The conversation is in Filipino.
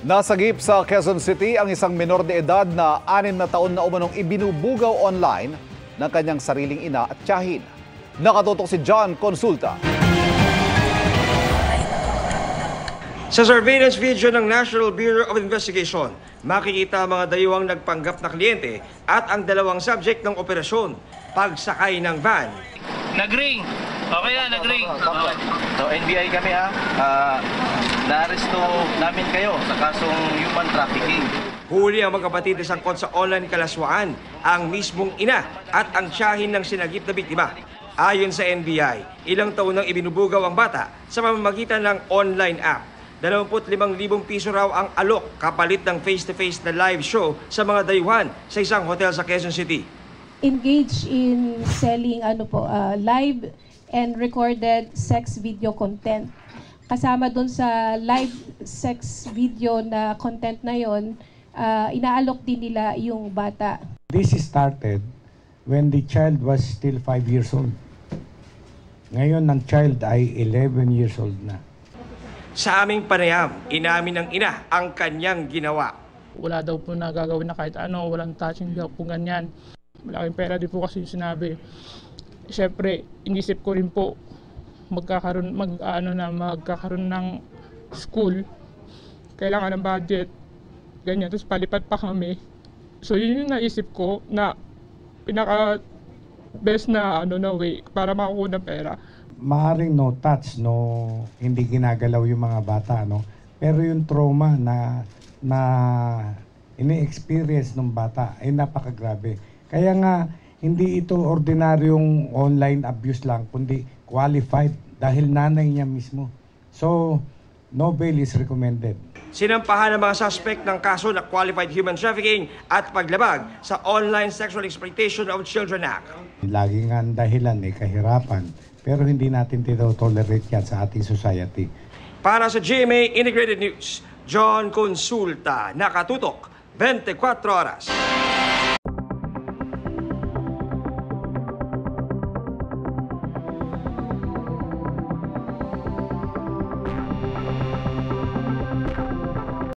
Nasagip sa Quezon City ang isang menor de edad na 6 na taon na umanong ibinubugaw online ng kanyang sariling ina at tiyahin. Nakatutok si John Consulta. Sa surveillance video ng National Bureau of Investigation, makikita ang mga dayuhang nagpanggap na kliyente at ang dalawang subject ng operasyon, pagsakay ng van. Nag-ring. Okay na, nag-ring. So NBI kami ha. Na-aresto namin kayo sa kasong human trafficking. Huli ang magkapatid na sangkot sa online kalaswaan, ang mismong ina at ang tiyahin ng sinagip na biktima. Ayon sa NBI, ilang taon nang ibinubugaw ang bata sa pamamagitan ng online app. 25,000 piso raw ang alok kapalit ng face-to-face na live show sa mga dayuhan sa isang hotel sa Quezon City. Engage in selling live and recorded sex video content. Kasama doon sa live sex video na content na yon, inaalok din nila yung bata. This started when the child was still 5 years old. Ngayon, ang child ay 11 years old na. Sa aming panayam, inamin ng ina ang kanyang ginawa. Wala daw po na gagawin na kahit ano, walang touching daw po ganyan. Malaking pera din po kasi yung sinabi. Siyempre, inisip ko rin po magkakaroon ng school. Kailangan ng budget. Ganyan, tapos palipat pa kami. So yun yung naisip ko na pinaka best na way para makuha ng pera. Maaring no touch, hindi ginagalaw yung mga bata, pero yung trauma na ini-experience ng bata ay napakagrabe. Kaya nga, hindi ito ordinaryong online abuse lang, kundi qualified dahil nanay niya mismo. So, no bail is recommended. Sinampahan ng mga suspect ng kaso na qualified human trafficking at paglabag sa Online Sexual Exploitation of Children Act. Lagi nga ang dahilan ay kahirapan, pero hindi natin tolerate yan sa ating society. Para sa GMA Integrated News, John Consulta, nakatutok 24 oras.